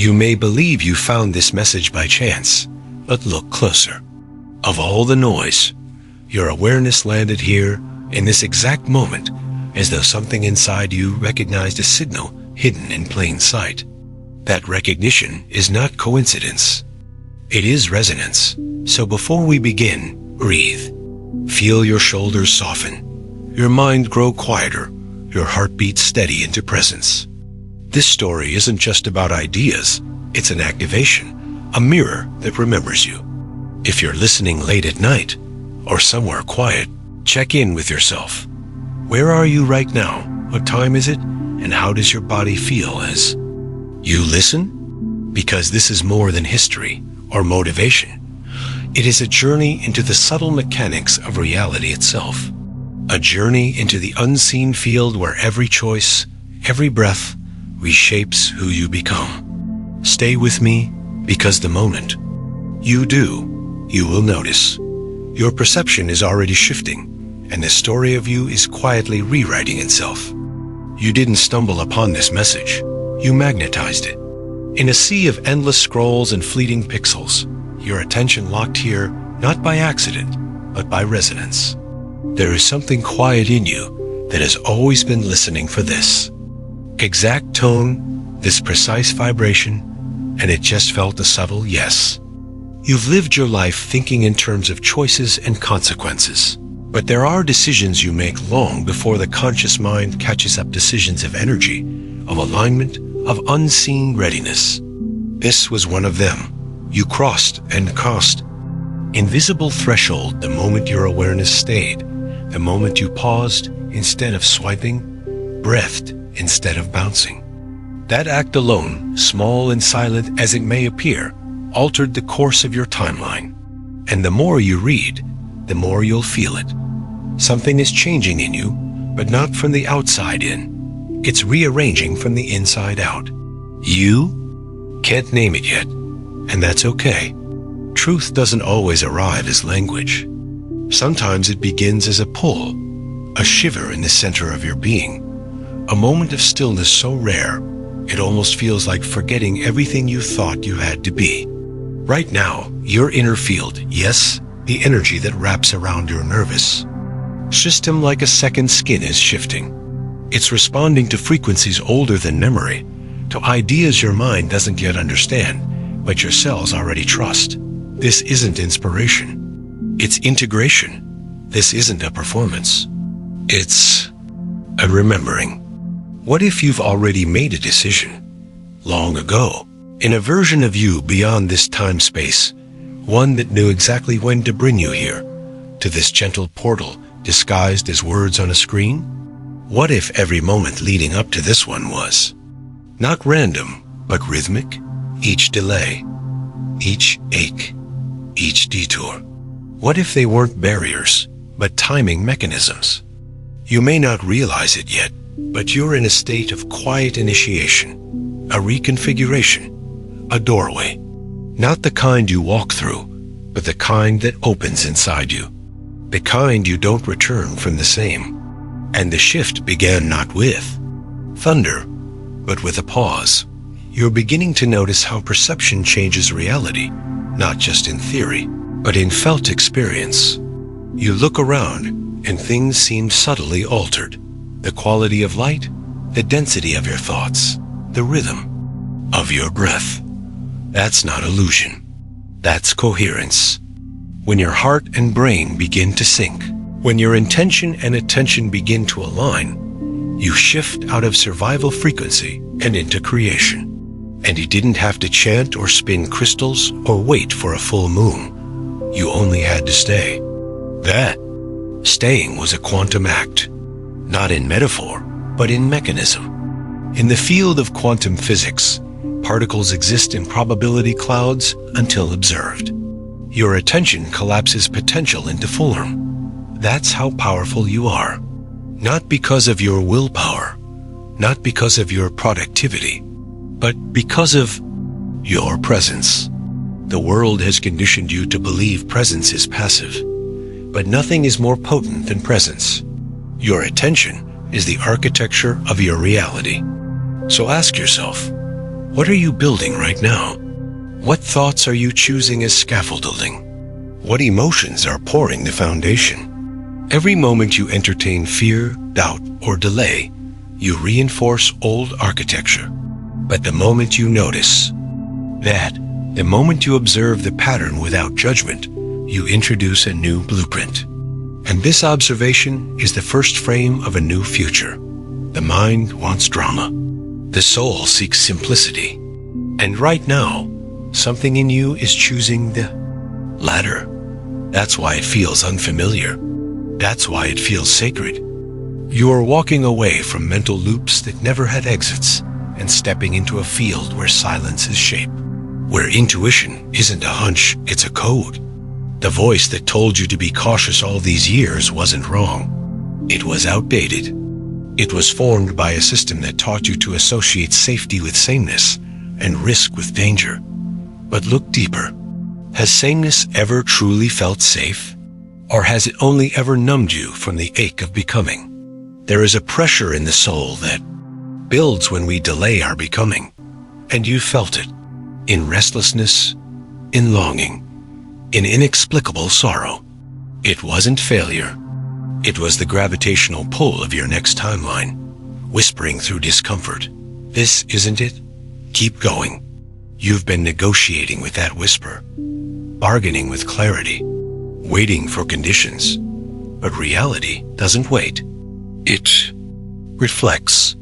You may believe you found this message by chance, but look closer. Of all the noise, your awareness landed here in this exact moment, as though something inside you recognized a signal hidden in plain sight. That recognition is not coincidence. It is resonance. So before we begin, breathe. Feel your shoulders soften, your mind grow quieter, your heartbeat steady into presence. This story isn't just about ideas, it's an activation, a mirror that remembers you. If you're listening late at night, or somewhere quiet, check in with yourself. Where are you right now? What time is it? And how does your body feel as you listen? Because this is more than history or motivation. It is a journey into the subtle mechanics of reality itself. A journey into the unseen field where every choice, every breath, reshapes who you become. Stay with me, because the moment you do, you will notice. Your perception is already shifting, and the story of you is quietly rewriting itself. You didn't stumble upon this message. You magnetized it. In a sea of endless scrolls and fleeting pixels, your attention locked here not by accident, but by resonance. There is something quiet in you that has always been listening for this exact tone, this precise vibration, and it just felt a subtle yes. You've lived your life thinking in terms of choices and consequences, but there are decisions you make long before the conscious mind catches up. Decisions of energy, of alignment, of unseen readiness. This was one of them. You crossed and crossed. Invisible threshold the moment your awareness stayed, the moment you paused instead of swiping, breathed instead of bouncing. That act alone, small and silent as it may appear, altered the course of your timeline. And the more you read, the more you'll feel it. Something is changing in you, but not from the outside in. It's rearranging from the inside out. You can't name it yet, and that's okay. Truth doesn't always arrive as language. Sometimes it begins as a pull, a shiver in the center of your being, a moment of stillness so rare, it almost feels like forgetting everything you thought you had to be. Right now, your inner field, yes, the energy that wraps around your nervous system like a second skin is shifting. It's responding to frequencies older than memory, to ideas your mind doesn't yet understand, but your cells already trust. This isn't inspiration. It's integration. This isn't a performance. It's a remembering. What if you've already made a decision long ago, in a version of you beyond this time-space, one that knew exactly when to bring you here, to this gentle portal disguised as words on a screen? What if every moment leading up to this one was not random, but rhythmic? Each delay, each ache, each detour. What if they weren't barriers, but timing mechanisms? You may not realize it yet, but you're in a state of quiet initiation, a reconfiguration, a doorway. Not the kind you walk through, but the kind that opens inside you. The kind you don't return from the same. And the shift began not with thunder, but with a pause. You're beginning to notice how perception changes reality, not just in theory, but in felt experience. You look around, and things seem subtly altered. The quality of light, the density of your thoughts, the rhythm of your breath. That's not illusion. That's coherence. When your heart and brain begin to sync, when your intention and attention begin to align, you shift out of survival frequency and into creation. And you didn't have to chant or spin crystals or wait for a full moon. You only had to stay. That staying was a quantum act, not in metaphor, but in mechanism. In the field of quantum physics, particles exist in probability clouds until observed. Your attention collapses potential into form. That's how powerful you are. Not because of your willpower, not because of your productivity, but because of your presence. The world has conditioned you to believe presence is passive, but nothing is more potent than presence. Your attention is the architecture of your reality. So ask yourself, What are you building right now? What thoughts are you choosing as scaffolding? What emotions are pouring the foundation? Every moment you entertain fear, doubt, or delay, you reinforce old architecture. But the moment you notice that, the moment you observe the pattern without judgment, you introduce a new blueprint. And this observation is the first frame of a new future. The mind wants drama. The soul seeks simplicity. And right now, something in you is choosing the latter. That's why it feels unfamiliar. That's why it feels sacred. You are walking away from mental loops that never had exits and stepping into a field where silence is shape, where intuition isn't a hunch, it's a code. The voice that told you to be cautious all these years wasn't wrong. It was outdated. It was formed by a system that taught you to associate safety with sameness and risk with danger. But look deeper. Has sameness ever truly felt safe? Or has it only ever numbed you from the ache of becoming? There is a pressure in the soul that builds when we delay our becoming. And you felt it. In restlessness, in longing, in inexplicable sorrow. It wasn't failure. It was the gravitational pull of your next timeline, whispering through discomfort. This isn't it? Keep going. You've been negotiating with that whisper, bargaining with clarity, waiting for conditions. But reality doesn't wait. It reflects.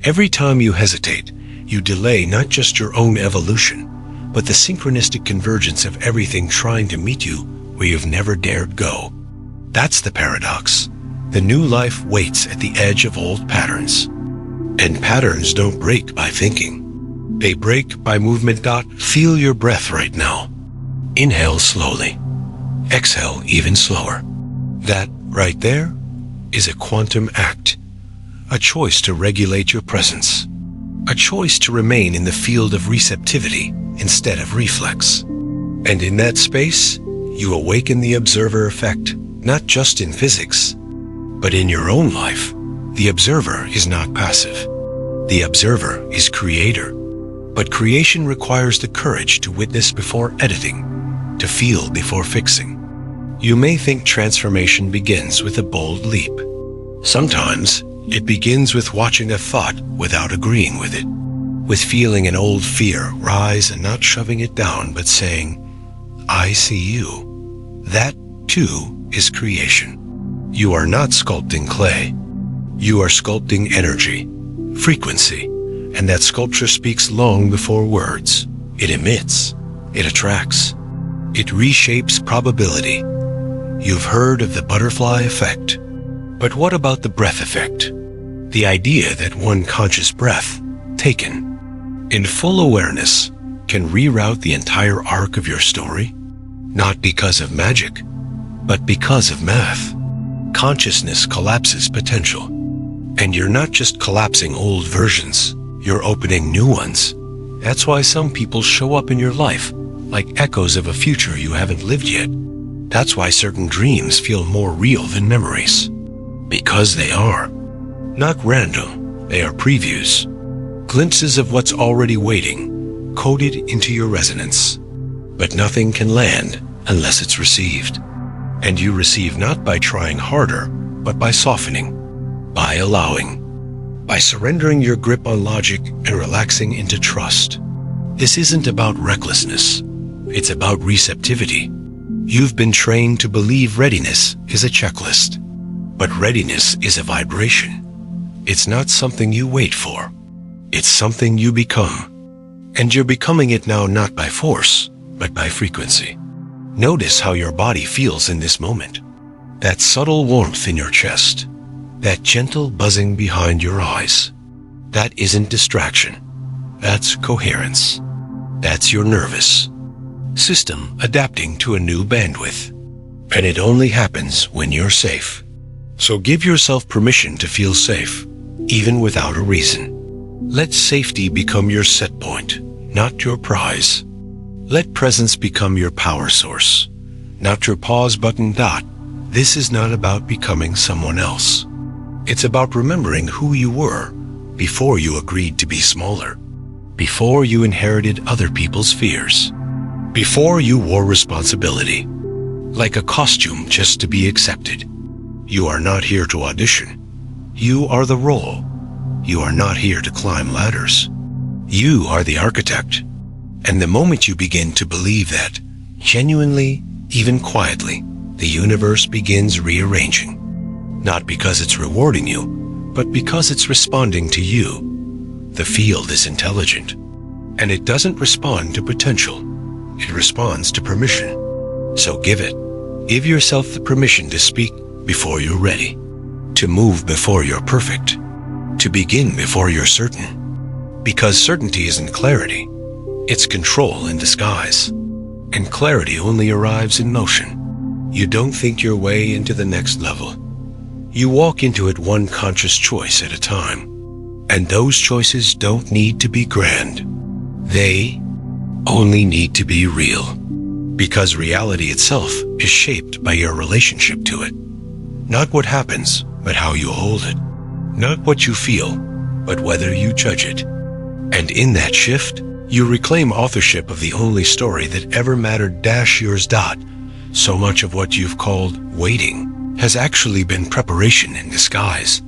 Every time you hesitate, you delay not just your own evolution, but the synchronistic convergence of everything trying to meet you where you've never dared go. That's the paradox. The new life waits at the edge of old patterns. And patterns don't break by thinking. They break by movement. Feel your breath right now. Inhale slowly. Exhale even slower. That right there is a quantum act. A choice to regulate your presence. A choice to remain in the field of receptivity instead of reflex. And in that space, you awaken the observer effect, not just in physics, but in your own life. The observer is not passive. The observer is creator. But creation requires the courage to witness before editing, to feel before fixing. You may think transformation begins with a bold leap. Sometimes it begins with watching a thought without agreeing with it, with feeling an old fear rise and not shoving it down, but saying, I see you. That, too, is creation. You are not sculpting clay. You are sculpting energy, frequency, and that sculpture speaks long before words. It emits, it attracts, it reshapes probability. You've heard of the butterfly effect. But what about the breath effect? The idea that one conscious breath, taken in full awareness, can reroute the entire arc of your story? Not because of magic, but because of math. Consciousness collapses potential. And you're not just collapsing old versions, you're opening new ones. That's why some people show up in your life like echoes of a future you haven't lived yet. That's why certain dreams feel more real than memories. Because they are. Not random, they are previews. Glimpses of what's already waiting, coded into your resonance. But nothing can land unless it's received. And you receive not by trying harder, but by softening, by allowing, by surrendering your grip on logic and relaxing into trust. This isn't about recklessness. It's about receptivity. You've been trained to believe readiness is a checklist. But readiness is a vibration. It's not something you wait for. It's something you become. And you're becoming it now not by force, but by frequency. Notice how your body feels in this moment. That subtle warmth in your chest. That gentle buzzing behind your eyes. That isn't distraction. That's coherence. That's your nervous system adapting to a new bandwidth. And it only happens when you're safe. So give yourself permission to feel safe, even without a reason. Let safety become your set point, not your prize. Let presence become your power source, not your pause button. This is not about becoming someone else. It's about remembering who you were before you agreed to be smaller. before you inherited other people's fears, before you wore responsibility, like a costume just to be accepted. You are not here to audition. You are the role. You are not here to climb ladders. You are the architect. And the moment you begin to believe that, genuinely, even quietly, the universe begins rearranging. Not because it's rewarding you, but because it's responding to you. The field is intelligent, and it doesn't respond to potential. It responds to permission. So give it. Give yourself the permission to speak before you're ready, to move before you're perfect, to begin before you're certain. Because certainty isn't clarity, it's control in disguise. And clarity only arrives in motion. You don't think your way into the next level. You walk into it one conscious choice at a time. And those choices don't need to be grand. They only need to be real. Because reality itself is shaped by your relationship to it. Not what happens, but how you hold it. Not what you feel, but whether you judge it. And in that shift, you reclaim authorship of the only story that ever mattered. Yours. So much of what you've called waiting has actually been preparation in disguise.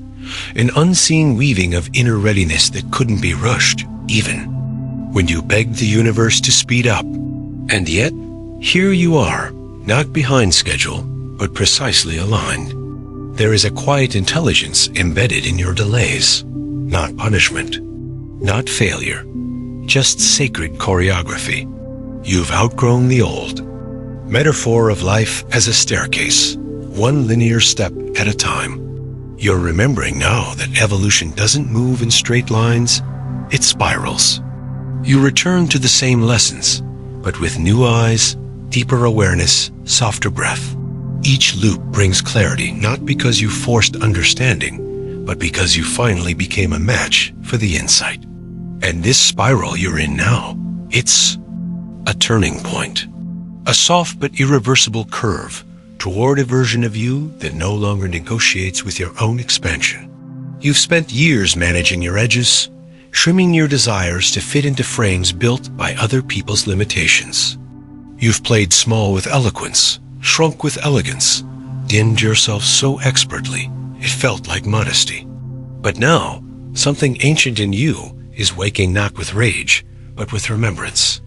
An unseen weaving of inner readiness that couldn't be rushed, even when you begged the universe to speed up. And yet, here you are, not behind schedule, but precisely aligned. There is a quiet intelligence embedded in your delays. Not punishment, not failure, just sacred choreography. You've outgrown the old. Metaphor of life as a staircase, one linear step at a time. You're remembering now that evolution doesn't move in straight lines, it spirals. You return to the same lessons, but with new eyes, deeper awareness, softer breath. Each loop brings clarity, not because you forced understanding, but because you finally became a match for the insight. And this spiral you're in now, it's a turning point. A soft but irreversible curve toward a version of you that no longer negotiates with your own expansion. You've spent years managing your edges, trimming your desires to fit into frames built by other people's limitations. You've played small with eloquence, shrunk with elegance, dimmed yourself so expertly it felt like modesty. But now, something ancient in you is waking not with rage, but with remembrance.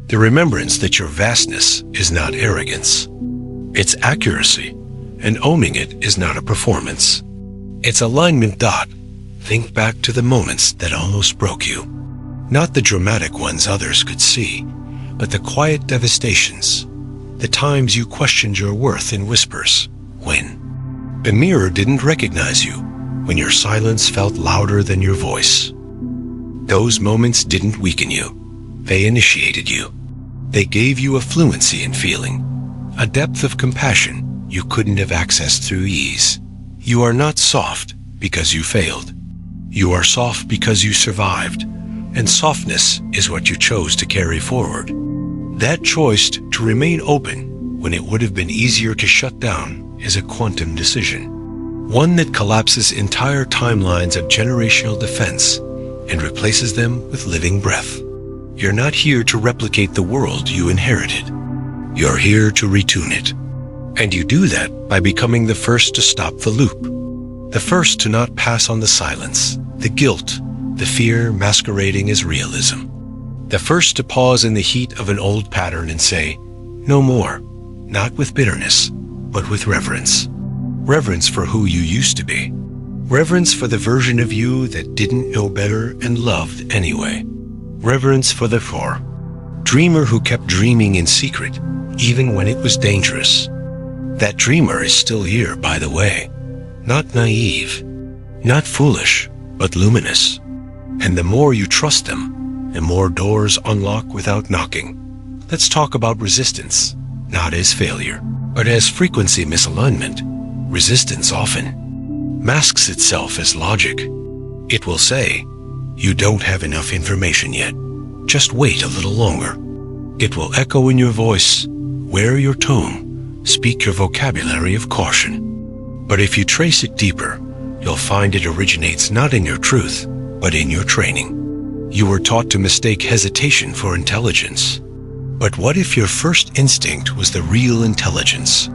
The remembrance that your vastness is not arrogance. It's accuracy, and owning it is not a performance. It's alignment. Think back to the moments that almost broke you. Not the dramatic ones others could see, but the quiet devastations, the times you questioned your worth in whispers, when the mirror didn't recognize you, when your silence felt louder than your voice. Those moments didn't weaken you, they initiated you. They gave you a fluency in feeling, a depth of compassion you couldn't have accessed through ease. You are not soft because you failed. You are soft because you survived, and softness is what you chose to carry forward. That choice to remain open when it would have been easier to shut down is a quantum decision, one that collapses entire timelines of generational defense and replaces them with living breath. You're not here to replicate the world you inherited. You're here to retune it. And you do that by becoming the first to stop the loop, the first to not pass on the silence, the guilt, the fear masquerading as realism, the first to pause in the heat of an old pattern and say, no more, not with bitterness, but with reverence. Reverence for who you used to be. Reverence for the version of you that didn't know better and loved anyway. Reverence for the dreamer who kept dreaming in secret, even when it was dangerous. That dreamer is still here, by the way. Not naive, not foolish, but luminous. And the more you trust them, the more doors unlock without knocking. Let's talk about resistance, not as failure, but as frequency misalignment. Resistance often masks itself as logic. It will say, you don't have enough information yet. Just wait a little longer. It will echo in your voice, wear your tone, speak your vocabulary of caution. But if you trace it deeper, you'll find it originates not in your truth, but in your training. You were taught to mistake hesitation for intelligence. But what if your first instinct was the real intelligence,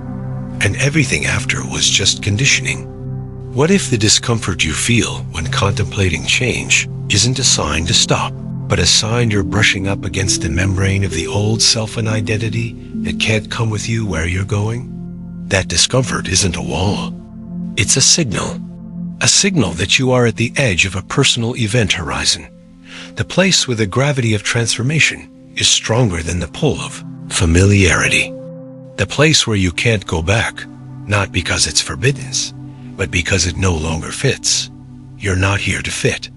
and everything after was just conditioning? What if the discomfort you feel when contemplating change isn't a sign to stop, but a sign you're brushing up against the membrane of the old self and identity that can't come with you where you're going? That discomfort isn't a wall. It's a signal that you are at the edge of a personal event horizon, the place where the gravity of transformation is stronger than the pull of familiarity, the place where you can't go back, not because it's forbidden, but because it no longer fits. You're not here to fit.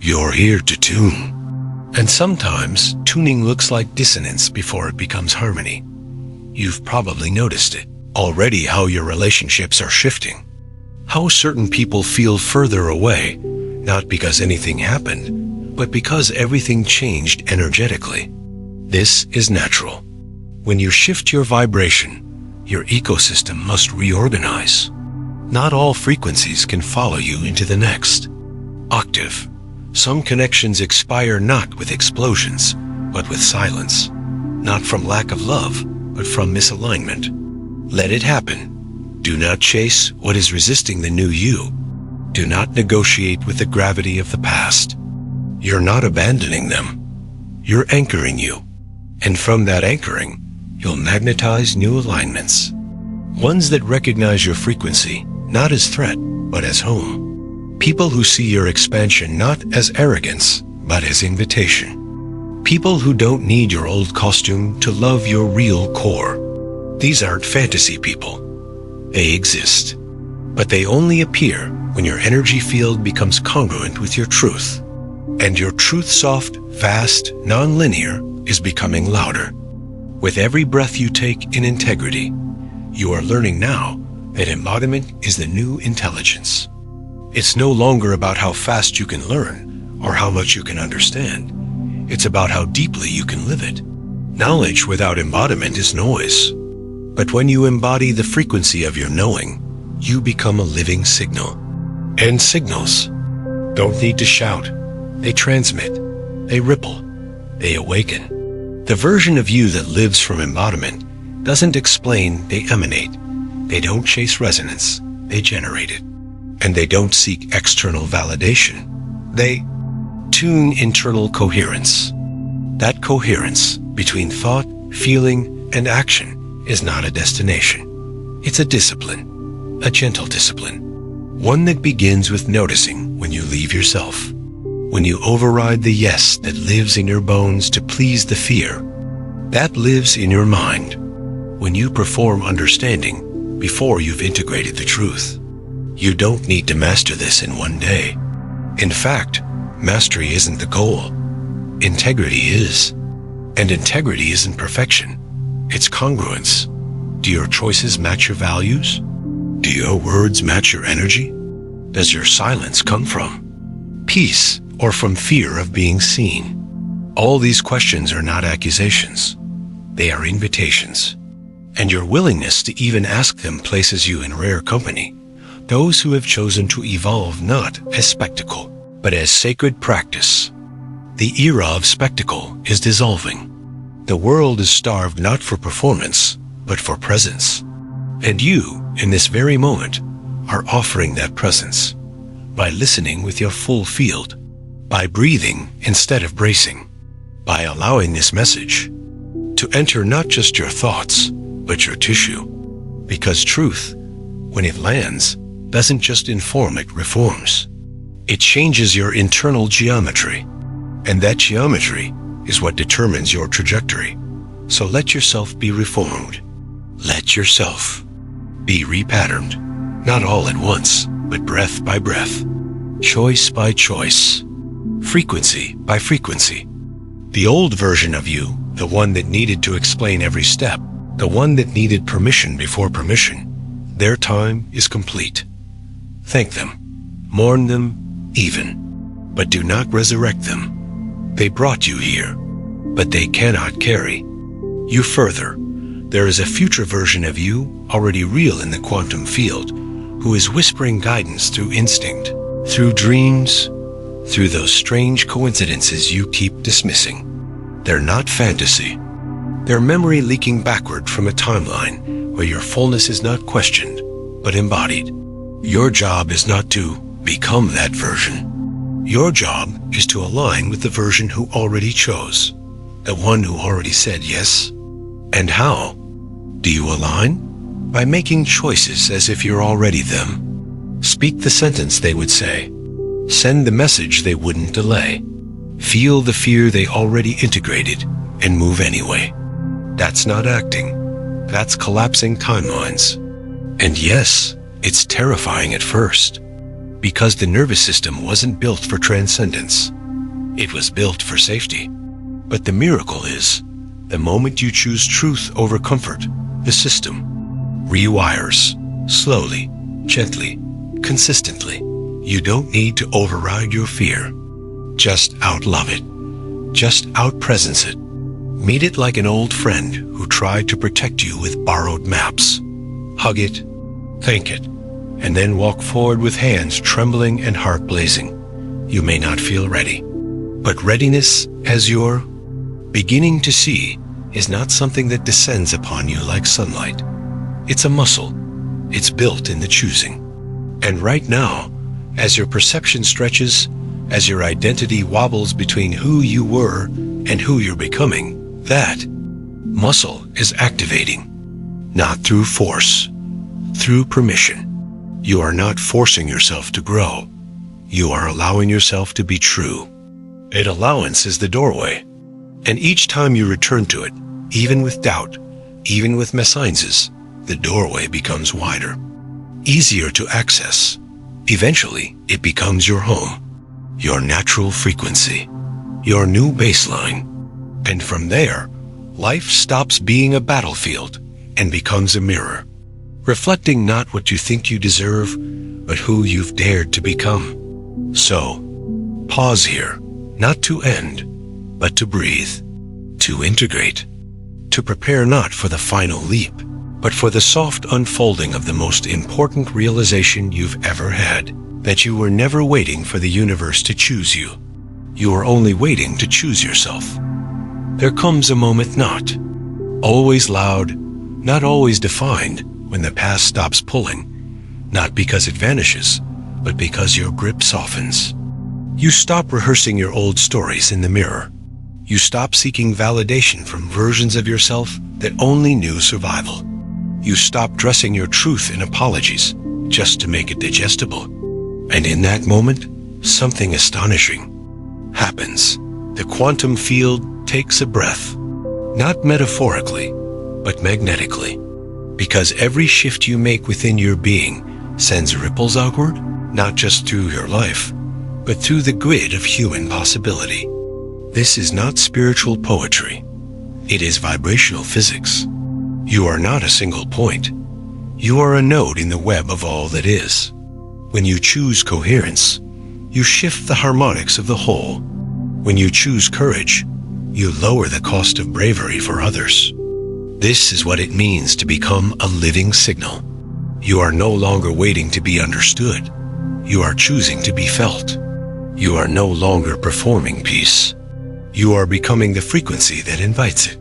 You're here to tune. And sometimes tuning looks like dissonance before it becomes harmony. You've probably noticed it already, how your relationships are shifting, how certain people feel further away, not because anything happened, but because everything changed energetically. This is natural. When you shift your vibration, your ecosystem must reorganize. Not all frequencies can follow you into the next octave. Some connections expire not with explosions, but with silence. Not from lack of love, but from misalignment. Let it happen. Do not chase what is resisting the new you. Do not negotiate with the gravity of the past. You're not abandoning them. You're anchoring you. And from that anchoring, you'll magnetize new alignments. Ones that recognize your frequency, not as threat, but as home. People who see your expansion not as arrogance, but as invitation. People who don't need your old costume to love your real core. These aren't fantasy people. They exist. But they only appear when your energy field becomes congruent with your truth. And your truth-soft, vast, non-linear is becoming louder. With every breath you take in integrity, you are learning now that embodiment is the new intelligence. It's no longer about how fast you can learn or how much you can understand. It's about how deeply you can live it. Knowledge without embodiment is noise. But when you embody the frequency of your knowing, you become a living signal. And signals don't need to shout. They transmit. They ripple. They awaken. The version of you that lives from embodiment doesn't explain, they emanate. They don't chase resonance. They generate it. And they don't seek external validation. They tune internal coherence. That coherence between thought, feeling, and action is not a destination. It's a discipline, a gentle discipline. One that begins with noticing when you leave yourself. When you override the yes that lives in your bones to please the fear that lives in your mind. When you perform understanding before you've integrated the truth. You don't need to master this in one day. In fact, mastery isn't the goal. Integrity is. And integrity isn't perfection. It's congruence. Do your choices match your values? Do your words match your energy? Does your silence come from peace or from fear of being seen? All these questions are not accusations. They are invitations. And your willingness to even ask them places you in rare company. Those who have chosen to evolve not as spectacle, but as sacred practice. The era of spectacle is dissolving. The world is starved not for performance, but for presence. And you, in this very moment, are offering that presence by listening with your full field, by breathing instead of bracing, by allowing this message to enter not just your thoughts, but your tissue. Because truth, when it lands, doesn't just inform, it reforms. It changes your internal geometry. And that geometry is what determines your trajectory. So let yourself be reformed. Let yourself be repatterned. Not all at once, but breath by breath. Choice by choice. Frequency by frequency. The old version of you, the one that needed to explain every step, the one that needed permission before permission, their time is complete. Thank them. Mourn them even. But do not resurrect them. They brought you here, but they cannot carry you further. There is a future version of you, already real in the quantum field, who is whispering guidance through instinct, through dreams, through those strange coincidences you keep dismissing. They're not fantasy. They're memory leaking backward from a timeline where your fullness is not questioned, but embodied. Your job is not to become that version. Your job is to align with the version who already chose, the one who already said yes. And how do you align? By making choices as if you're already them. Speak the sentence they would say. Send the message they wouldn't delay. Feel the fear they already integrated and move anyway. That's not acting. That's collapsing timelines. And yes, it's terrifying at first, because the nervous system wasn't built for transcendence. It was built for safety. But the miracle is, the moment you choose truth over comfort, the system rewires, slowly, gently, consistently. You don't need to override your fear. Just outlove it. Just outpresence it. Meet it like an old friend who tried to protect you with borrowed maps. Hug it, thank it, and then walk forward with hands trembling and heart blazing. You may not feel ready, but readiness, as you're beginning to see, is not something that descends upon you like sunlight. It's a muscle. It's built in the choosing. And right now, as your perception stretches, as your identity wobbles between who you were and who you're becoming, that muscle is activating. Not through force, through permission. You are not forcing yourself to grow. You are allowing yourself to be true. And allowance is the doorway. And each time you return to it, even with doubt, even with mésalliances, the doorway becomes wider, easier to access. Eventually, it becomes your home, your natural frequency, your new baseline. And from there, life stops being a battlefield and becomes a mirror, reflecting not what you think you deserve, but who you've dared to become. So, pause here, not to end, but to breathe, to integrate, to prepare not for the final leap, but for the soft unfolding of the most important realization you've ever had, that you were never waiting for the universe to choose you. You are only waiting to choose yourself. There comes a moment not always loud, not always defined, when the past stops pulling, not because it vanishes, but because your grip softens. You stop rehearsing your old stories in the mirror. You stop seeking validation from versions of yourself that only knew survival. You stop dressing your truth in apologies just to make it digestible. And in that moment, something astonishing happens. The quantum field takes a breath, not metaphorically, but magnetically. Because every shift you make within your being sends ripples outward, not just through your life, but through the grid of human possibility. This is not spiritual poetry. It is vibrational physics. You are not a single point. You are a node in the web of all that is. When you choose coherence, you shift the harmonics of the whole. When you choose courage, you lower the cost of bravery for others. This is what it means to become a living signal. You are no longer waiting to be understood. You are choosing to be felt. You are no longer performing peace. You are becoming the frequency that invites it.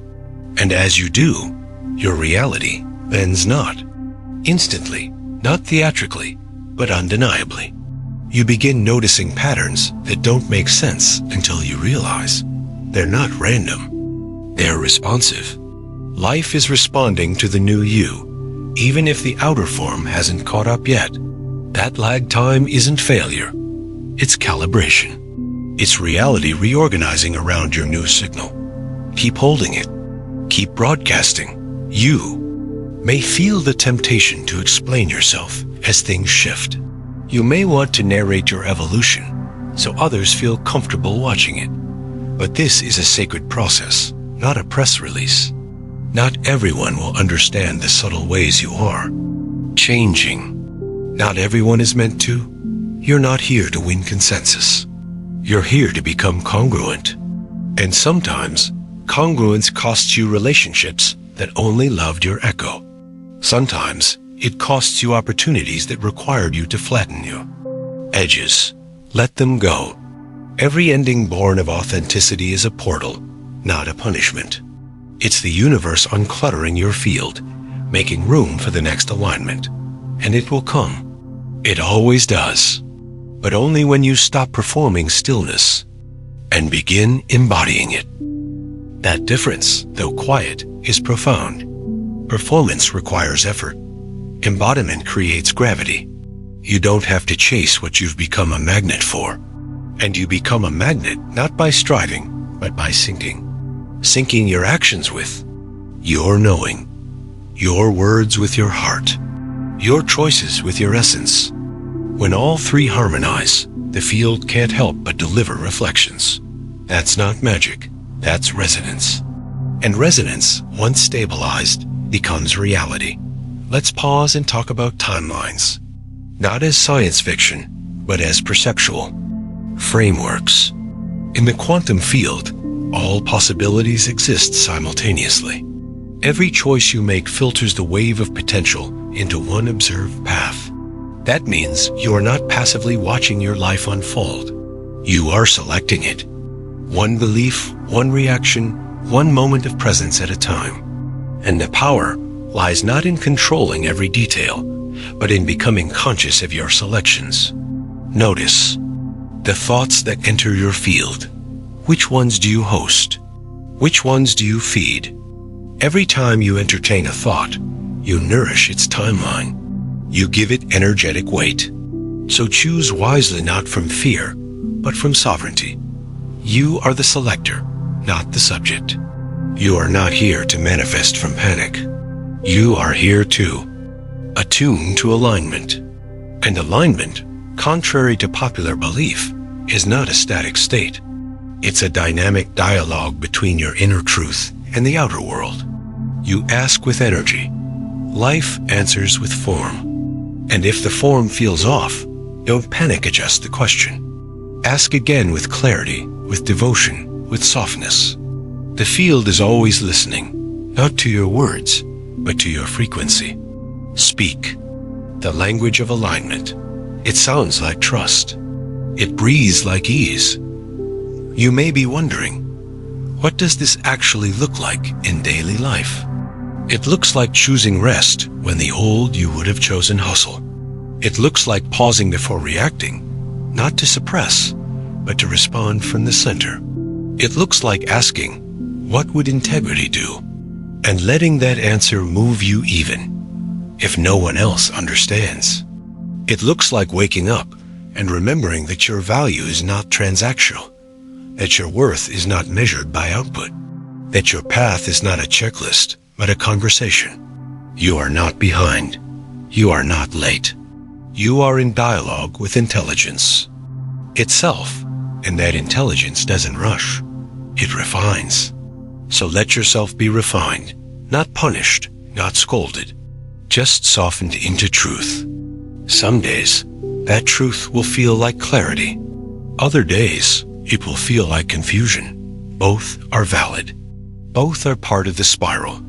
And as you do, your reality bends not instantly, not theatrically, but undeniably. You begin noticing patterns that don't make sense until you realize they're not random. They're responsive. Life is responding to the new you, even if the outer form hasn't caught up yet. That lag time isn't failure. It's calibration. It's reality reorganizing around your new signal. Keep holding it. Keep broadcasting. You may feel the temptation to explain yourself as things shift. You may want to narrate your evolution so others feel comfortable watching it. But this is a sacred process, not a press release. Not everyone will understand the subtle ways you are changing. Not everyone is meant to. You're not here to win consensus. You're here to become congruent. And sometimes, congruence costs you relationships that only loved your echo. Sometimes, it costs you opportunities that required you to flatten you. Edges. Let them go. Every ending born of authenticity is a portal, not a punishment. It's the universe uncluttering your field, making room for the next alignment. And it will come. It always does. But only when you stop performing stillness and begin embodying it. That difference, though quiet, is profound. Performance requires effort. Embodiment creates gravity. You don't have to chase what you've become a magnet for. And you become a magnet not by striving, but by syncing. Syncing your actions with your knowing, your words with your heart, your choices with your essence. When all three harmonize, the field can't help but deliver reflections. That's not magic, that's resonance. And resonance, once stabilized, becomes reality. Let's pause and talk about timelines. Not as science fiction, but as perceptual frameworks. In the quantum field, all possibilities exist simultaneously. Every choice you make filters the wave of potential into one observed path. That means you are not passively watching your life unfold. You are selecting it. One belief, one reaction, one moment of presence at a time. And the power lies not in controlling every detail, but in becoming conscious of your selections. Notice the thoughts that enter your field. Which ones do you host? Which ones do you feed? Every time you entertain a thought, you nourish its timeline. You give it energetic weight. So choose wisely, not from fear, but from sovereignty. You are the selector, not the subject. You are not here to manifest from panic. You are here to attune to alignment. And alignment, contrary to popular belief, is not a static state. It's a dynamic dialogue between your inner truth and the outer world. You ask with energy. Life answers with form. And if the form feels off, don't panic adjust the question. Ask again with clarity, with devotion, with softness. The field is always listening, not to your words, but to your frequency. Speak the language of alignment. It sounds like trust. It breathes like ease. You may be wondering, what does this actually look like in daily life? It looks like choosing rest when the old you would have chosen hustle. It looks like pausing before reacting, not to suppress, but to respond from the center. It looks like asking, what would integrity do? And letting that answer move you even, if no one else understands. It looks like waking up and remembering that your value is not transactional, that your worth is not measured by output, that your path is not a checklist, but a conversation. You are not behind. You are not late. You are in dialogue with intelligence itself, and that intelligence doesn't rush. It refines. So let yourself be refined, not punished, not scolded, just softened into truth. Some days, that truth will feel like clarity. Other days, it will feel like confusion. Both are valid. Both are part of the spiral,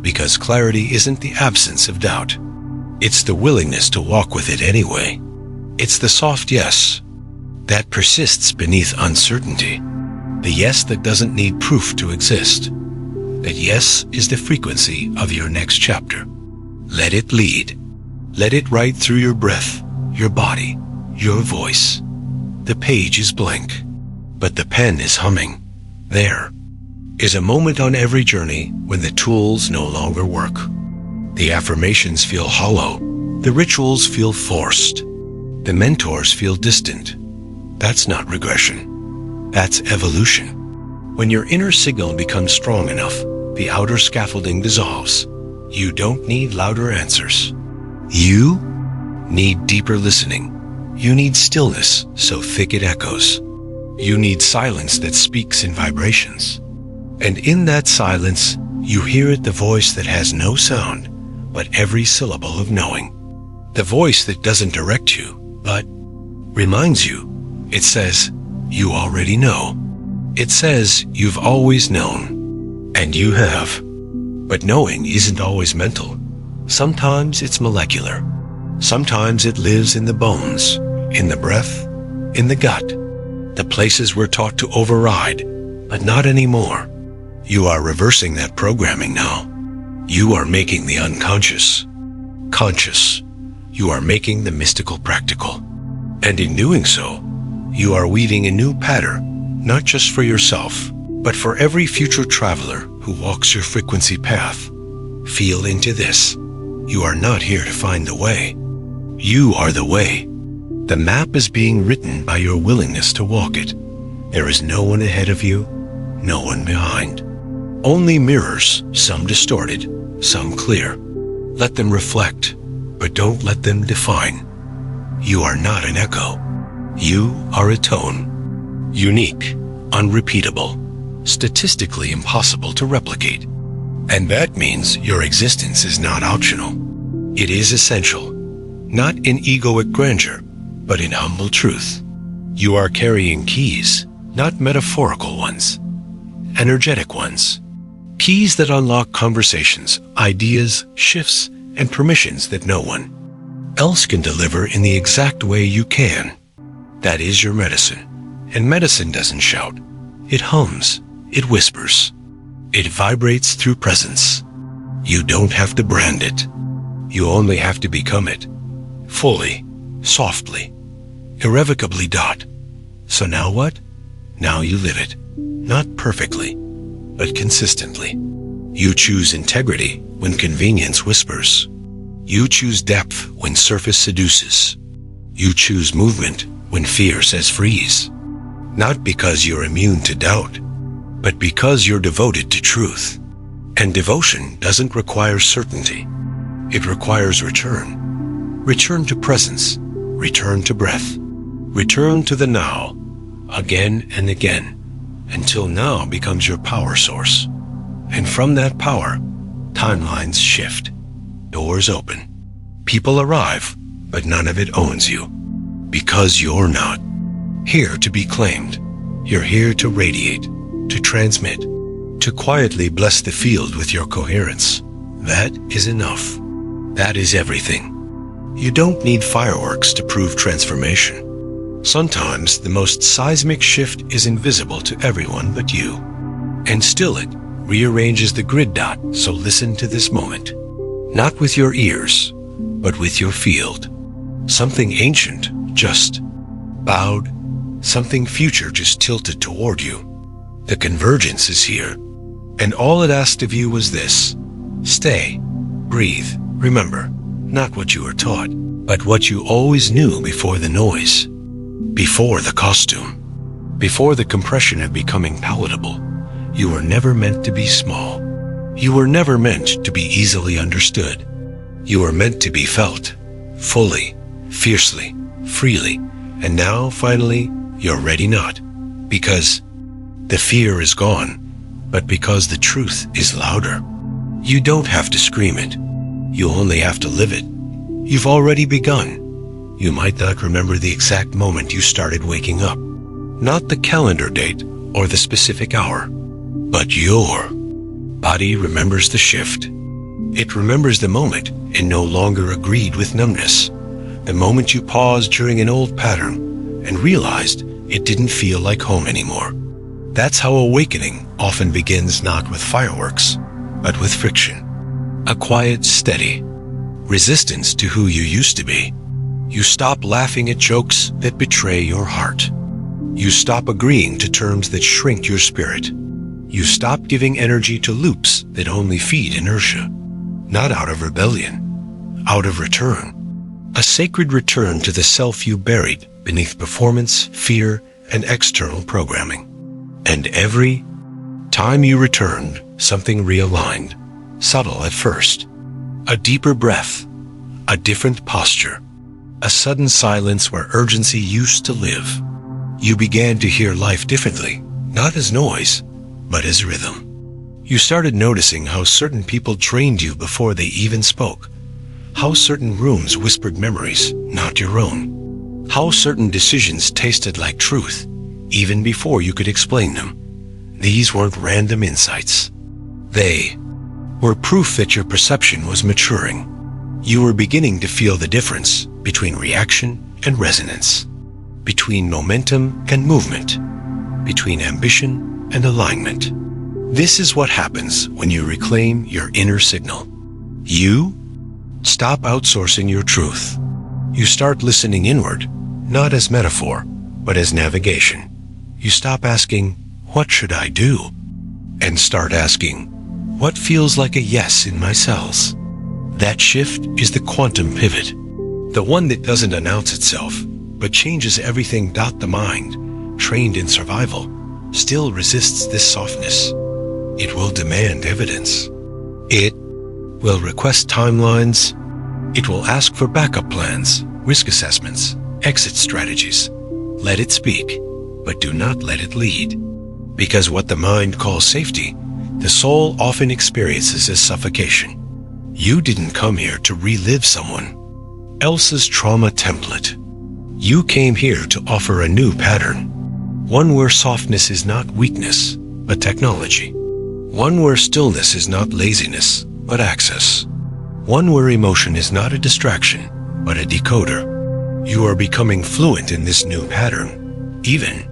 because clarity isn't the absence of doubt. It's the willingness to walk with it anyway. It's the soft yes that persists beneath uncertainty. The yes that doesn't need proof to exist. That yes is the frequency of your next chapter. Let it lead. Let it write through your breath, your body, your voice. The page is blank, but the pen is humming. There is a moment on every journey when the tools no longer work. The affirmations feel hollow. The rituals feel forced. The mentors feel distant. That's not regression. That's evolution. When your inner signal becomes strong enough, the outer scaffolding dissolves. You don't need louder answers. You need deeper listening. You need stillness so thick it echoes. You need silence that speaks in vibrations. And in that silence, you hear it, the voice that has no sound, but every syllable of knowing. The voice that doesn't direct you, but reminds you. It says, you already know. It says, you've always known. And you have. But knowing isn't always mental. Sometimes it's molecular. Sometimes it lives in the bones, in the breath, in the gut. the places we're taught to override, but not anymore. You are reversing that programming now. You are making the unconscious conscious. You are making the mystical practical. And in doing so, you are weaving a new pattern, not just for yourself, but for every future traveler who walks your frequency path. Feel into this. You are not here to find the way. You are the way. The map is being written by your willingness to walk it. There is no one ahead of you, no one behind. Only mirrors, some distorted, some clear. Let them reflect, but don't let them define. You are not an echo. You are a tone. Unique, unrepeatable, statistically impossible to replicate. And that means your existence is not optional. It is essential, not in egoic grandeur, but in humble truth. You are carrying keys, not metaphorical ones, energetic ones. Keys that unlock conversations, ideas, shifts, and permissions that no one else can deliver in the exact way you can. That is your medicine. And medicine doesn't shout. It hums. It whispers. It vibrates through presence. You don't have to brand it. You only have to become it. Fully, softly, irrevocably. So now what? Now you live it. Not perfectly, but consistently. You choose integrity when convenience whispers. You choose depth when surface seduces. You choose movement when fear says freeze. Not because you're immune to doubt, but because you're devoted to truth. And devotion doesn't require certainty. It requires return. Return to presence. Return to breath. Return to the now, again and again, until now becomes your power source. And from that power, timelines shift. Doors open. People arrive, but none of it owns you. Because you're not here to be claimed. You're here to radiate, to transmit, to quietly bless the field with your coherence. That is enough. That is everything. You don't need fireworks to prove transformation. Sometimes the most seismic shift is invisible to everyone but you. And still it rearranges the grid dot, so listen to this moment. Not with your ears, but with your field. Something ancient just bowed, something future just tilted toward you. The convergence is here, and all it asked of you was this. Stay, breathe, remember, not what you were taught, but what you always knew before the noise, before the costume, before the compression of becoming palatable. You were never meant to be small. You were never meant to be easily understood. You were meant to be felt, fully, fiercely, freely, and now, finally, you're ready not, because the fear is gone, but because the truth is louder. You don't have to scream it. You only have to live it. You've already begun. You might not remember the exact moment you started waking up, not the calendar date or the specific hour, but your body remembers the shift. It remembers the moment and no longer agreed with numbness. The moment you paused during an old pattern and realized it didn't feel like home anymore. That's how awakening often begins, not with fireworks, but with friction. A quiet, steady resistance to who you used to be. You stop laughing at jokes that betray your heart. You stop agreeing to terms that shrink your spirit. You stop giving energy to loops that only feed inertia. Not out of rebellion, out of return. A sacred return to the self you buried beneath performance, fear, and external programming. And every time you returned, something realigned, subtle at first. A deeper breath, a different posture, a sudden silence where urgency used to live. You began to hear life differently, not as noise, but as rhythm. You started noticing how certain people drained you before they even spoke, how certain rooms whispered memories, not your own, how certain decisions tasted like truth, even before you could explain them. These weren't random insights. They were proof that your perception was maturing. You were beginning to feel the difference between reaction and resonance, between momentum and movement, between ambition and alignment. This is what happens when you reclaim your inner signal. You stop outsourcing your truth. You start listening inward, not as metaphor, but as navigation. You stop asking, "What should I do?" and start asking, "What feels like a yes in my cells?" That shift is the quantum pivot, the one that doesn't announce itself, but changes everything. The mind, trained in survival, still resists this softness. It will demand evidence. It will request timelines. It will ask for backup plans, risk assessments, exit strategies. Let it speak, but do not let it lead. Because what the mind calls safety, the soul often experiences as suffocation. You didn't come here to relive someone else's trauma template. You came here to offer a new pattern, one where softness is not weakness, but technology. One where stillness is not laziness, but access. One where emotion is not a distraction, but a decoder. You are becoming fluent in this new pattern, even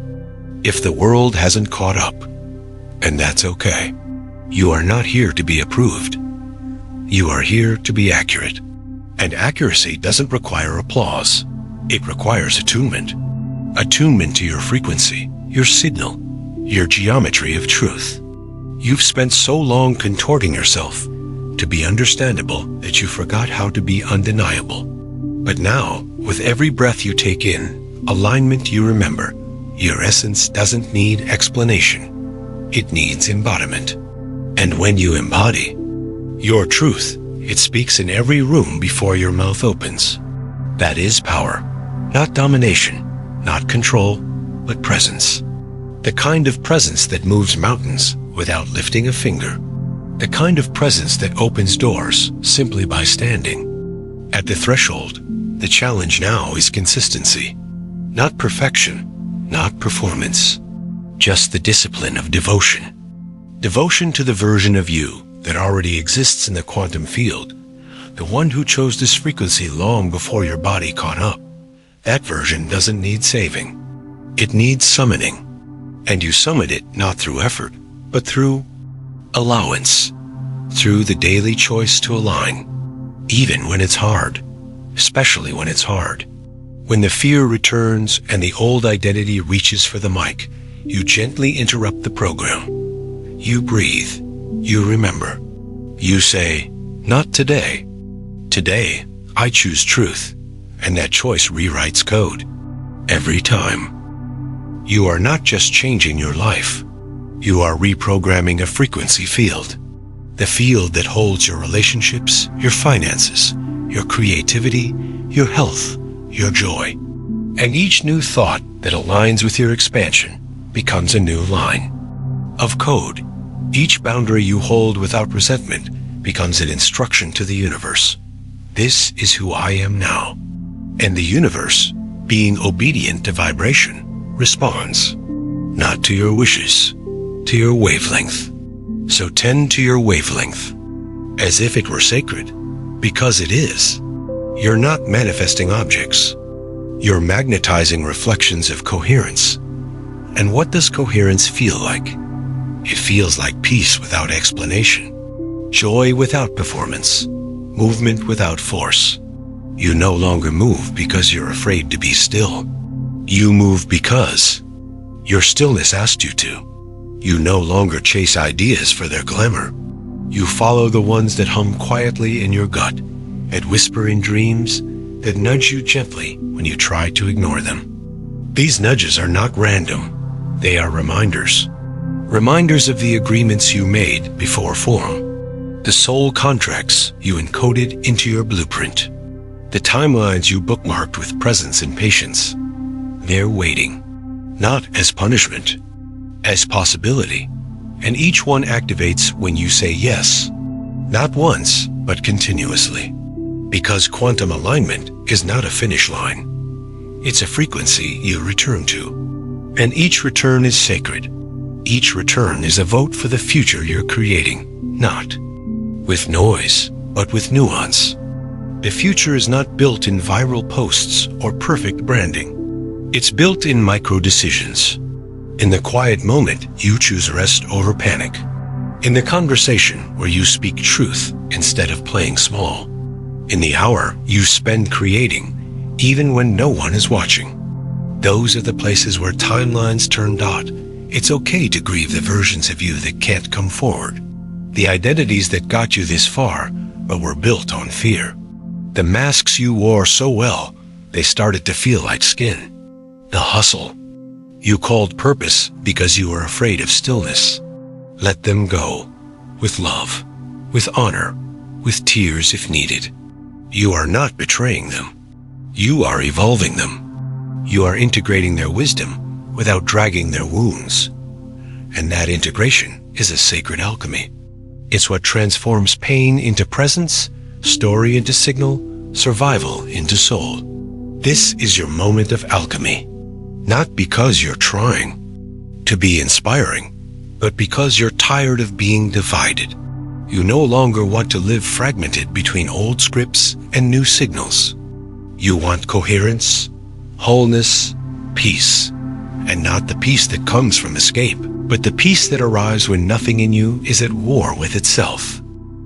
if the world hasn't caught up. And that's okay. You are not here to be approved. You are here to be accurate. And accuracy doesn't require applause. It requires attunement. Attunement to your frequency, your signal, your geometry of truth. You've spent so long contorting yourself to be understandable that you forgot how to be undeniable. But now, with every breath you take in, alignment you remember, your essence doesn't need explanation. It needs embodiment. And when you embody your truth, it speaks in every room before your mouth opens. That is power, not domination, not control, but presence. The kind of presence that moves mountains without lifting a finger. The kind of presence that opens doors simply by standing. At the threshold, the challenge now is consistency. Not perfection, not performance. Just the discipline of devotion. Devotion to the version of you that already exists in the quantum field. The one who chose this frequency long before your body caught up. That version doesn't need saving. It needs summoning. And you summon it not through effort, but through allowance, through the daily choice to align, even when it's hard, especially when it's hard. When the fear returns and the old identity reaches for the mic, you gently interrupt the program. You breathe. You remember. You say, "Not today. Today, I choose truth." And that choice rewrites code. Every time. You are not just changing your life. You are reprogramming a frequency field. The field that holds your relationships, your finances, your creativity, your health, your joy. And each new thought that aligns with your expansion becomes a new line of code. Each boundary you hold without resentment becomes an instruction to the universe. This is who I am now. And the universe, being obedient to vibration, responds, not to your wishes, to your wavelength. So tend to your wavelength, as if it were sacred, because it is. You're not manifesting objects. You're magnetizing reflections of coherence. And what does coherence feel like? It feels like peace without explanation, joy without performance, movement without force. You no longer move because you're afraid to be still. You move because your stillness asked you to. You no longer chase ideas for their glamour. You follow the ones that hum quietly in your gut, that whisper in dreams, that nudge you gently when you try to ignore them. These nudges are not random. They are reminders. Reminders of the agreements you made before form. The soul contracts you encoded into your blueprint. The timelines you bookmarked with presence and patience. They're waiting, not as punishment, as possibility. And each one activates when you say yes, not once, but continuously. Because quantum alignment is not a finish line. It's a frequency you return to. And each return is sacred. Each return is a vote for the future you're creating, not with noise, but with nuance. The future is not built in viral posts or perfect branding. It's built in micro decisions. In the quiet moment, you choose rest over panic. In the conversation where you speak truth instead of playing small. In the hour you spend creating, even when no one is watching. Those are the places where timelines turn dot. It's okay to grieve the versions of you that can't come forward. The identities that got you this far, but were built on fear. The masks you wore so well, they started to feel like skin. The hustle. You called purpose because you were afraid of stillness. Let them go. With love. With honor. With tears if needed. You are not betraying them. You are evolving them. You are integrating their wisdom without dragging their wounds. And that integration is a sacred alchemy. It's what transforms pain into presence, story into signal, survival into soul. This is your moment of alchemy. Not because you're trying to be inspiring, but because you're tired of being divided. You no longer want to live fragmented between old scripts and new signals. You want coherence, wholeness, peace, and not the peace that comes from escape, but the peace that arrives when nothing in you is at war with itself.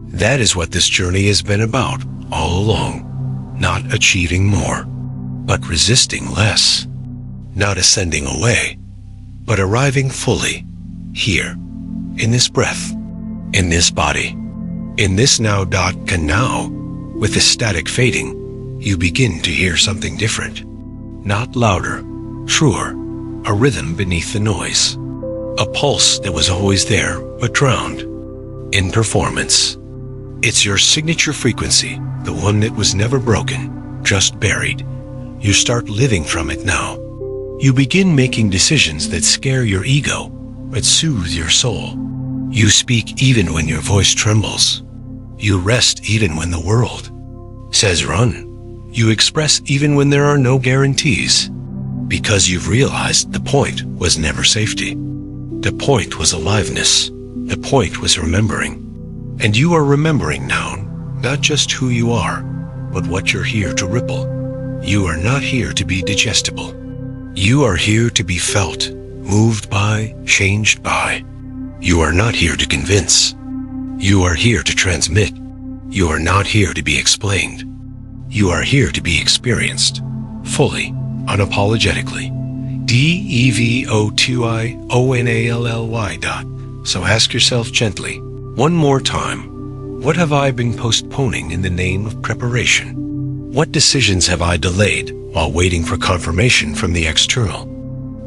That is what this journey has been about all along. Not achieving more, but resisting less. Not ascending away, but arriving fully, here, in this breath, in this body, in this now dot and now, with the static fading, you begin to hear something different. Not louder, truer, a rhythm beneath the noise. A pulse that was always there, but drowned. In performance. It's your signature frequency, the one that was never broken, just buried. You start living from it now. You begin making decisions that scare your ego, but soothe your soul. You speak even when your voice trembles. You rest even when the world says run. You express even when there are no guarantees, because you've realized the point was never safety. The point was aliveness. The point was remembering. And you are remembering now, not just who you are, but what you're here to ripple. You are not here to be digestible. You are here to be felt, moved by, changed by. You are not here to convince. You are here to transmit. You are not here to be explained. You are here to be experienced, fully, unapologetically. DEVOTIONALLY. So ask yourself gently, one more time, what have I been postponing in the name of preparation? What decisions have I delayed while waiting for confirmation from the external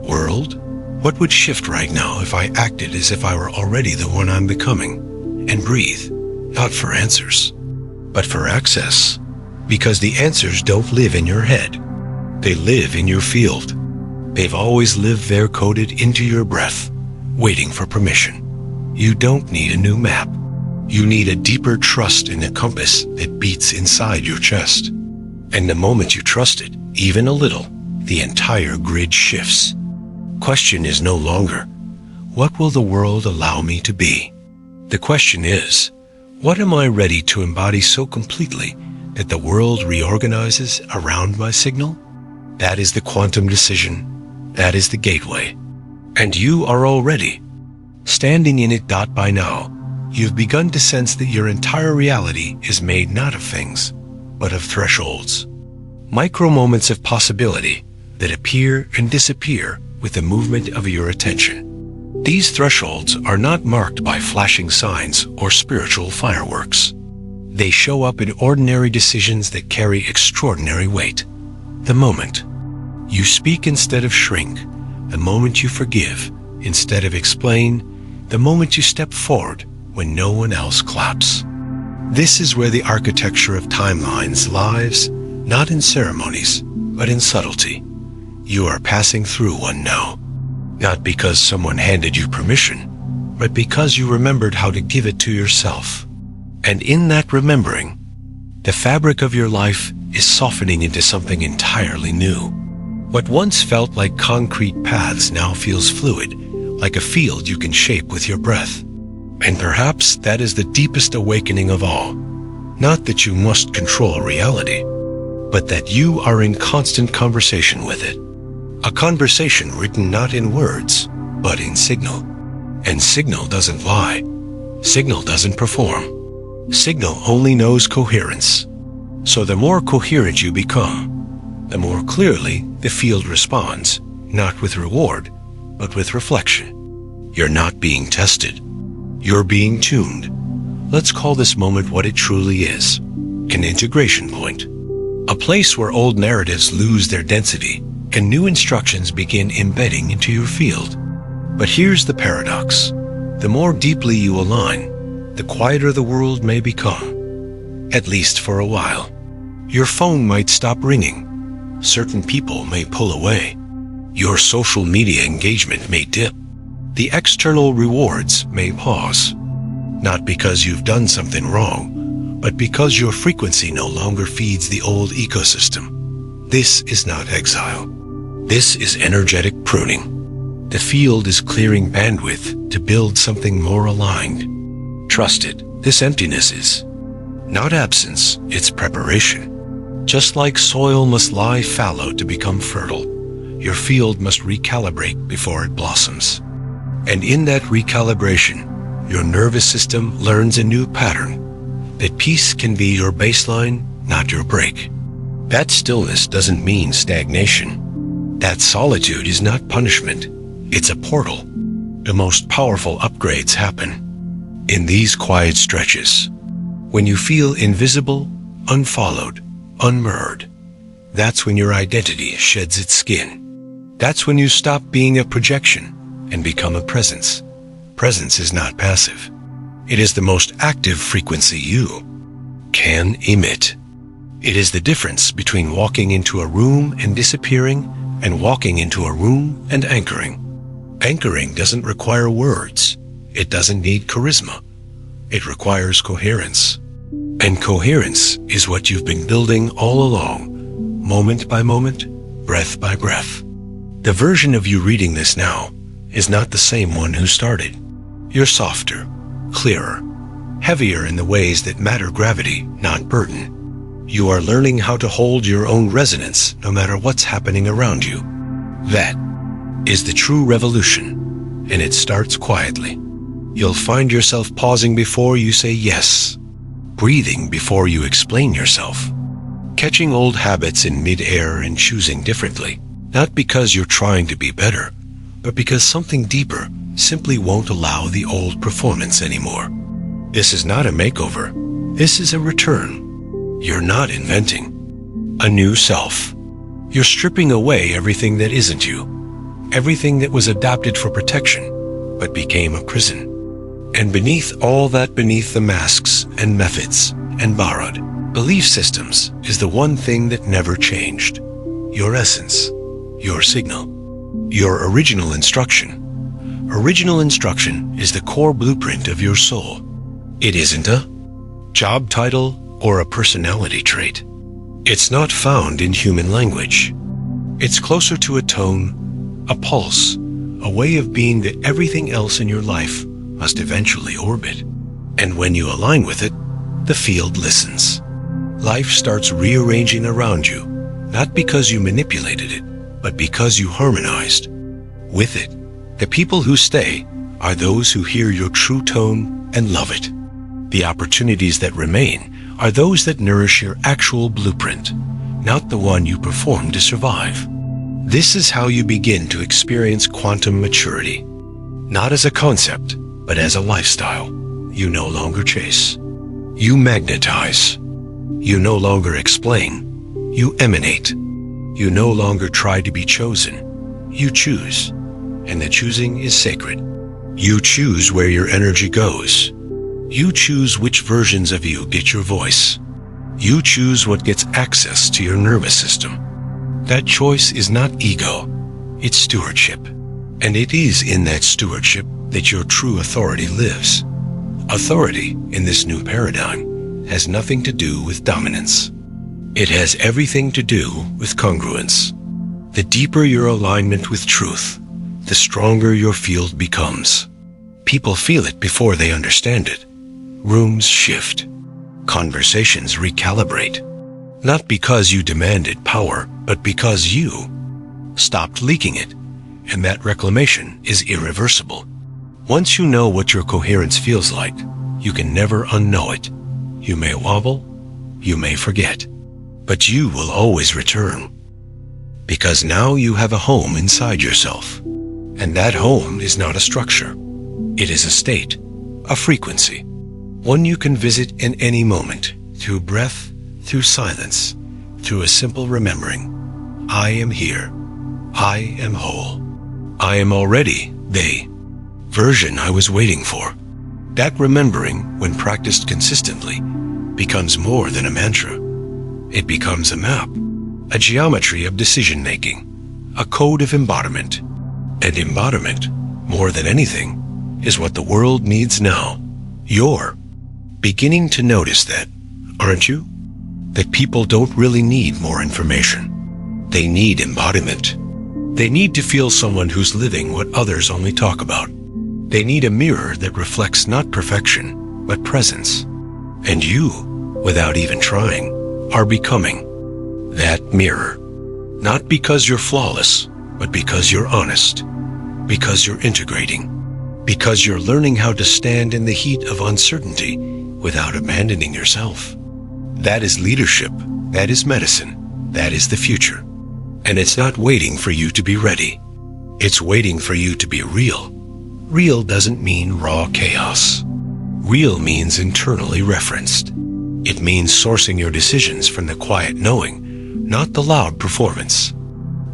world? What would shift right now if I acted as if I were already the one I'm becoming? And breathe, not for answers, but for access. Because the answers don't live in your head. They live in your field. They've always lived there, coded into your breath, waiting for permission. You don't need a new map. You need a deeper trust in the compass that beats inside your chest. And the moment you trust it, even a little, the entire grid shifts. Question is no longer, what will the world allow me to be? The question is, what am I ready to embody so completely that the world reorganizes around my signal? That is the quantum decision. That is the gateway. And you are already standing in it. By now, you've begun to sense that your entire reality is made not of things, but of thresholds. Micro moments of possibility that appear and disappear with the movement of your attention. These thresholds are not marked by flashing signs or spiritual fireworks. They show up in ordinary decisions that carry extraordinary weight. The moment you speak instead of shrink, the moment you forgive instead of explain, the moment you step forward when no one else claps. This is where the architecture of timelines lies, not in ceremonies, but in subtlety. You are passing through one now, not because someone handed you permission, but because you remembered how to give it to yourself. And in that remembering, the fabric of your life is softening into something entirely new. What once felt like concrete paths now feels fluid, like a field you can shape with your breath. And perhaps that is the deepest awakening of all. Not that you must control reality, but that you are in constant conversation with it. A conversation written not in words, but in signal. And signal doesn't lie. Signal doesn't perform. Signal only knows coherence. So the more coherent you become, the more clearly the field responds, not with reward, but with reflection. You're not being tested. You're being tuned. Let's call this moment what it truly is, an integration point. A place where old narratives lose their density and new instructions begin embedding into your field. But here's the paradox. The more deeply you align, the quieter the world may become, at least for a while. Your phone might stop ringing. Certain people may pull away. Your social media engagement may dip. The external rewards may pause. Not because you've done something wrong, but because your frequency no longer feeds the old ecosystem. This is not exile. This is energetic pruning. The field is clearing bandwidth to build something more aligned. Trust it, this emptiness is not absence, it's preparation. Just like soil must lie fallow to become fertile, your field must recalibrate before it blossoms. And in that recalibration, your nervous system learns a new pattern, that peace can be your baseline, not your break. That stillness doesn't mean stagnation. That solitude is not punishment, it's a portal. The most powerful upgrades happen in these quiet stretches. When you feel invisible, unfollowed, unmirrored, that's when your identity sheds its skin. That's when you stop being a projection and become a presence. Presence is not passive. It is the most active frequency you can emit. It is the difference between walking into a room and disappearing and walking into a room and anchoring. Anchoring doesn't require words. It doesn't need charisma. It requires coherence. And coherence is what you've been building all along, moment by moment, breath by breath. The version of you reading this now is not the same one who started. You're softer, clearer, heavier in the ways that matter gravity, not burden. You are learning how to hold your own resonance no matter what's happening around you. That is the true revolution, and it starts quietly. You'll find yourself pausing before you say yes, breathing before you explain yourself, catching old habits in mid-air and choosing differently, not because you're trying to be better, but because something deeper simply won't allow the old performance anymore. This is not a makeover. This is a return. You're not inventing a new self. You're stripping away everything that isn't you, everything that was adapted for protection, but became a prison. And beneath all that, beneath the masks and methods and borrowed belief systems, is the one thing that never changed. Your essence, your signal, your original instruction. Original instruction is the core blueprint of your soul. It isn't a job title or a personality trait. It's not found in human language. It's closer to a tone, a pulse, a way of being that everything else in your life must eventually orbit. And when you align with it, the field listens. Life starts rearranging around you, not because you manipulated it, but because you harmonized with it. The people who stay are those who hear your true tone and love it. The opportunities that remain are those that nourish your actual blueprint, not the one you perform to survive. This is how you begin to experience quantum maturity, not as a concept, but as a lifestyle. You no longer chase. You magnetize. You no longer explain. You emanate. You no longer try to be chosen. You choose. And the choosing is sacred. You choose where your energy goes. You choose which versions of you get your voice. You choose what gets access to your nervous system. That choice is not ego, it's stewardship. And it is in that stewardship that your true authority lives. Authority in this new paradigm has nothing to do with dominance. It has everything to do with congruence. The deeper your alignment with truth, the stronger your field becomes. People feel it before they understand it. Rooms shift. Conversations recalibrate. Not because you demanded power, but because you stopped leaking it, and that reclamation is irreversible. Once you know what your coherence feels like, you can never unknow it. You may wobble, you may forget, but you will always return. Because now you have a home inside yourself. And that home is not a structure. It is a state, a frequency, one you can visit in any moment, through breath, through silence, through a simple remembering. I am here. I am whole. I am already the version I was waiting for. That remembering, when practiced consistently, becomes more than a mantra. It becomes a map, a geometry of decision-making, a code of embodiment. And embodiment, more than anything, is what the world needs now. You're beginning to notice that, aren't you? That people don't really need more information. They need embodiment. They need to feel someone who's living what others only talk about. They need a mirror that reflects not perfection, but presence. And you, without even trying, are becoming that mirror. Not because you're flawless, but because you're honest. Because you're integrating. Because you're learning how to stand in the heat of uncertainty without abandoning yourself. That is leadership. That is medicine. That is the future. And it's not waiting for you to be ready. It's waiting for you to be real. Real doesn't mean raw chaos. Real means internally referenced. It means sourcing your decisions from the quiet knowing, not the loud performance.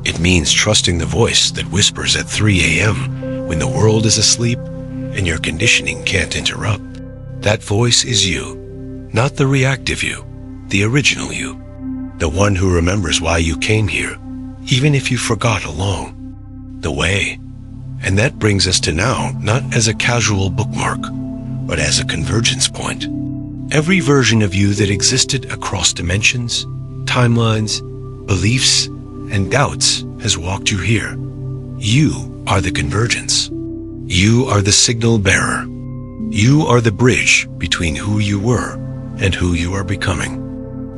It means trusting the voice that whispers at 3 a.m. when the world is asleep and your conditioning can't interrupt. That voice is you, not the reactive you, the original you, the one who remembers why you came here, even if you forgot along the way. And that brings us to now, not as a casual bookmark, but as a convergence point. Every version of you that existed across dimensions, timelines, beliefs, and doubts has walked you here. You are the convergence. You are the signal bearer. You are the bridge between who you were and who you are becoming.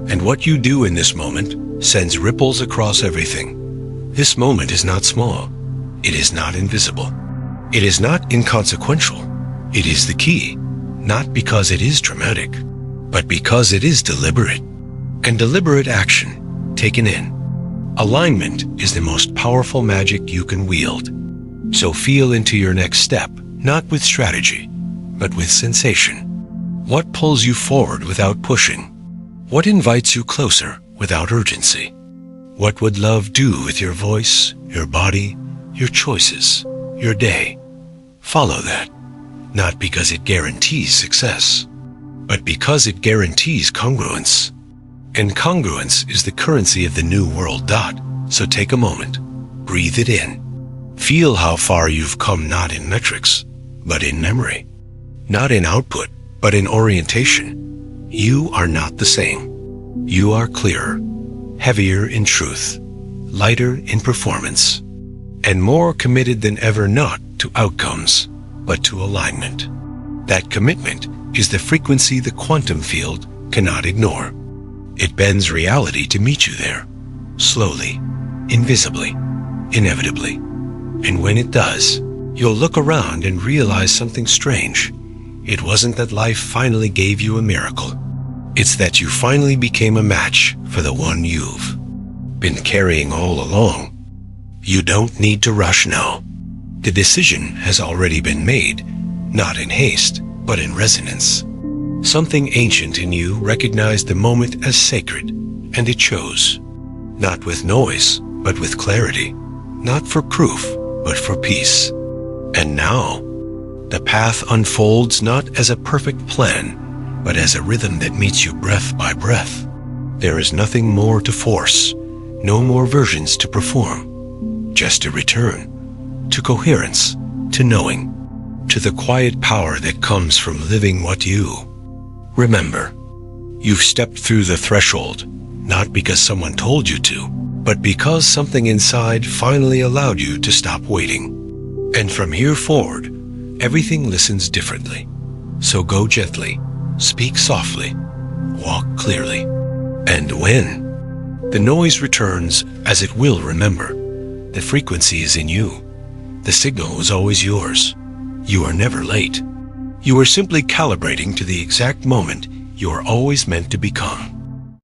And what you do in this moment sends ripples across everything. This moment is not small. It is not invisible. It is not inconsequential. It is the key, not because it is dramatic, but because it is deliberate. And deliberate action, taken in. Alignment is the most powerful magic you can wield. So feel into your next step, not with strategy, but with sensation. What pulls you forward without pushing? What invites you closer without urgency? What would love do with your voice, your body, your choices, your day? Follow that, not because it guarantees success, but because it guarantees congruence. And congruence is the currency of the new world. So take a moment, breathe it in. Feel how far you've come, not in metrics, but in memory. Not in output, but in orientation. You are not the same. You are clearer, heavier in truth, lighter in performance, and more committed than ever, not to outcomes, but to alignment. That commitment is the frequency the quantum field cannot ignore. It bends reality to meet you there, slowly, invisibly, inevitably. And when it does, you'll look around and realize something strange. It wasn't that life finally gave you a miracle. It's that you finally became a match for the one you've been carrying all along. You don't need to rush now. The decision has already been made, not in haste, but in resonance. Something ancient in you recognized the moment as sacred, and it chose. Not with noise, but with clarity. Not for proof, but for peace. And now, the path unfolds not as a perfect plan, but as a rhythm that meets you breath by breath. There is nothing more to force, no more versions to perform, just a return to coherence, to knowing, to the quiet power that comes from living what you remember. You've stepped through the threshold, not because someone told you to, but because something inside finally allowed you to stop waiting. And from here forward, everything listens differently. So go gently, speak softly, walk clearly. And when the noise returns, as it will remember, The frequency is in you. The signal is always yours. You are never late. You are simply calibrating to the exact moment you are always meant to become.